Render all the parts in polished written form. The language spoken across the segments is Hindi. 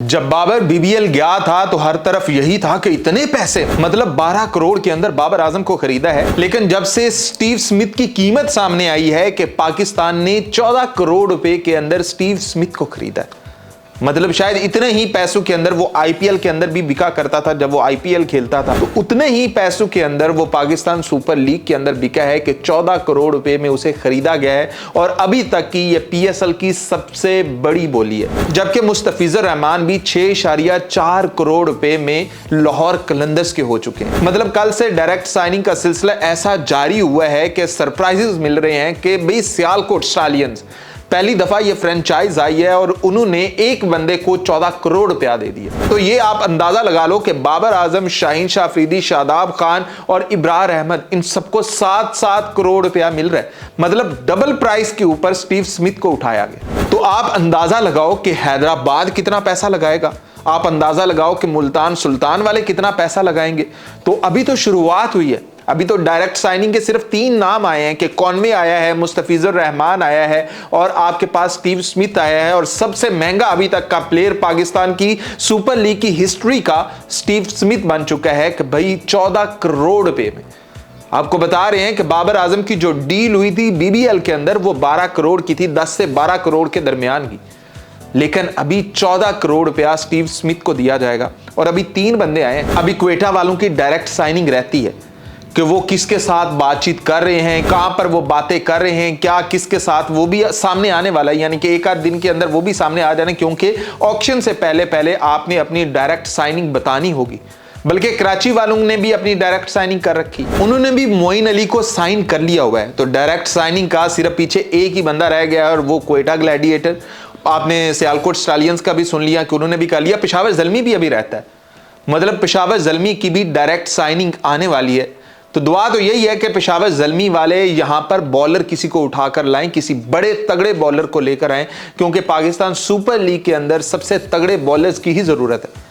जब बाबर बीबीएल गया था तो हर तरफ यही था कि इतने पैसे, मतलब 12 करोड़ के अंदर बाबर आजम को खरीदा है। लेकिन जब से स्टीव स्मिथ की कीमत सामने आई है कि पाकिस्तान ने 14 करोड़ रुपए के अंदर स्टीव स्मिथ को खरीदा है, मतलब शायद इतने ही पैसों के अंदर वो आईपीएल के अंदर भी बिका करता था। जब वो आईपीएल खेलता था तो उतने ही पैसों के अंदर वो पाकिस्तान सुपर लीग के अंदर बिका है कि 14 करोड़ रुपए में उसे खरीदा गया है और अभी तक की ये पीएसएल की सबसे बड़ी बोली है। जबकि मुस्तफिजुर रहमान भी 6.4 करोड़ रुपए में लाहौर कलंदर्स के हो चुके हैं। मतलब कल से डायरेक्ट साइनिंग का सिलसिला ऐसा जारी हुआ है कि सरप्राइजेस मिल रहे हैं कि भाई सियालकोट स्टालियंस पहली दफा ये फ्रेंचाइज आई है और उन्होंने एक बंदे को 14 करोड़ रुपया दे दिया। तो ये आप अंदाजा लगा लो कि बाबर आजम, शाहीन शाह अफरीदी, शादाब खान और इब्रार अहमद, इन सबको 7-7 करोड़ रुपया मिल रहा है। मतलब डबल प्राइस के ऊपर स्टीव स्मिथ को उठाया गया। तो आप अंदाजा लगाओ कि हैदराबाद कितना पैसा लगाएगा, आप अंदाजा लगाओ कि मुल्तान सुल्तान वाले कितना पैसा लगाएंगे। तो अभी तो शुरुआत हुई है, अभी तो डायरेक्ट साइनिंग के सिर्फ 3 नाम आए हैं कि कॉनवे आया है, मुस्तफिजुर रहमान आया है और आपके पास स्टीव स्मिथ आया है। और सबसे महंगा अभी तक का प्लेयर पाकिस्तान की सुपर लीग की हिस्ट्री का स्टीव स्मिथ बन चुका है कि भाई 14 करोड़ रुपए में। आपको बता रहे हैं कि बाबर आजम की जो डील हुई थी बीबीएल के अंदर वो 12 करोड़ की थी, 10 से 12 करोड़ के दरमियान की। लेकिन अभी 14 करोड़ रुपया स्टीव स्मिथ को दिया जाएगा। और अभी 3 बंदे आए हैं। अभी क्वेटा वालों की डायरेक्ट साइनिंग रहती है कि वो किसके साथ बातचीत कर रहे हैं, कहां पर वो बातें कर रहे हैं, क्या किसके साथ, वो भी सामने आने वाला है। यानी कि एक आध दिन के अंदर वो भी सामने आ जाने, क्योंकि ऑक्शन से पहले पहले आपने अपनी डायरेक्ट साइनिंग बतानी होगी। बल्कि कराची वालों ने भी अपनी डायरेक्ट साइनिंग कर रखी, उन्होंने भी मोइन अली को साइन कर लिया हुआ है। तो डायरेक्ट साइनिंग का सिर्फ पीछे एक ही बंदा रह गया है और वो क्वेटा ग्लैडिएटर। आपने सियालकोट स्टालियंस का भी सुन लिया कि उन्होंने भी कर लिया। पेशावर ज़ल्मी भी अभी रहता है, मतलब पेशावर ज़ल्मी की भी डायरेक्ट साइनिंग आने वाली है। तो दुआ तो यही है कि पेशावर ज़ल्मी वाले यहां पर बॉलर किसी को उठाकर लाएं, किसी बड़े तगड़े बॉलर को लेकर आएं, क्योंकि पाकिस्तान सुपर लीग के अंदर सबसे तगड़े बॉलर्स की ही जरूरत है।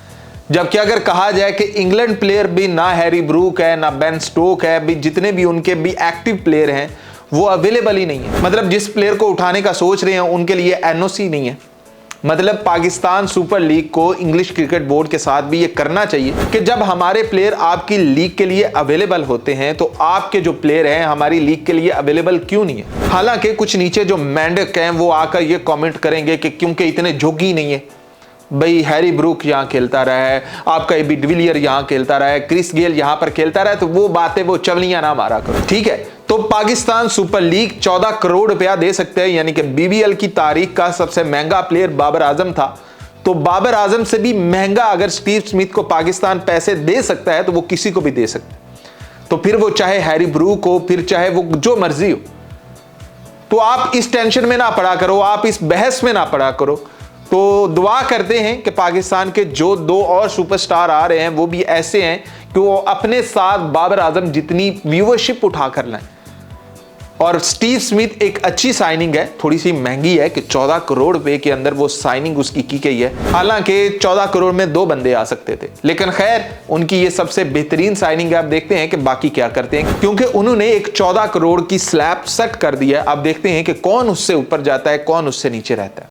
जबकि अगर कहा जाए कि इंग्लैंड प्लेयर भी ना हैरी ब्रूक है ना बेन स्टोक है, भी जितने भी उनके भी एक्टिव प्लेयर हैं वो अवेलेबल ही नहीं है। मतलब जिस प्लेयर को उठाने का सोच रहे हैं उनके लिए एनओसी नहीं है। मतलब पाकिस्तान सुपर लीग को इंग्लिश क्रिकेट बोर्ड के साथ भी ये करना चाहिए कि जब हमारे प्लेयर आपकी लीग के लिए अवेलेबल होते हैं तो आपके जो प्लेयर हैं हमारी लीग के लिए अवेलेबल क्यों नहीं है। हालांकि कुछ नीचे जो मेंढक हैं वो आकर ये कमेंट करेंगे कि क्योंकि इतने जोगी नहीं है, भाई हैरी ब्रूक यहाँ खेलता रहा है, आपका एबी डिविलियर यहाँ खेलता रहा है, क्रिस गेल यहाँ पर खेलता रहा है, तो वो बातें वो चवलियां ना मारा करो, ठीक है। तो पाकिस्तान सुपर लीग 14 करोड़ रुपया दे सकते हैं, यानी कि बीबीएल की तारीख का सबसे महंगा प्लेयर बाबर आजम था। तो बाबर आजम से भी महंगा अगर स्टीव स्मिथ को पाकिस्तान पैसे दे सकता है तो वो किसी को भी दे सकता है। तो फिर वो चाहे हैरी ब्रूक हो, फिर चाहे वो जो मर्जी हो। तो आप इस टेंशन में ना पड़ा करो, आप इस बहस में ना पड़ा करो। तो दुआ करते हैं कि पाकिस्तान के जो 2 और सुपरस्टार आ रहे हैं वो भी ऐसे हैं कि वो अपने साथ बाबर आजम जितनी व्यूअरशिप उठा कर लाएं। और स्टीव स्मिथ एक अच्छी साइनिंग है, थोड़ी सी महंगी है कि 14 करोड़ रुपए के अंदर वो साइनिंग उसकी की गई है। हालांकि 14 करोड़ में 2 बंदे आ सकते थे, लेकिन खैर उनकी ये सबसे बेहतरीन साइनिंग है। आप देखते हैं कि बाकी क्या करते हैं, क्योंकि उन्होंने एक 14 करोड़ की स्लैब सेट कर दिया है। आप देखते हैं कि कौन उससे ऊपर जाता है, कौन उससे नीचे रहता है।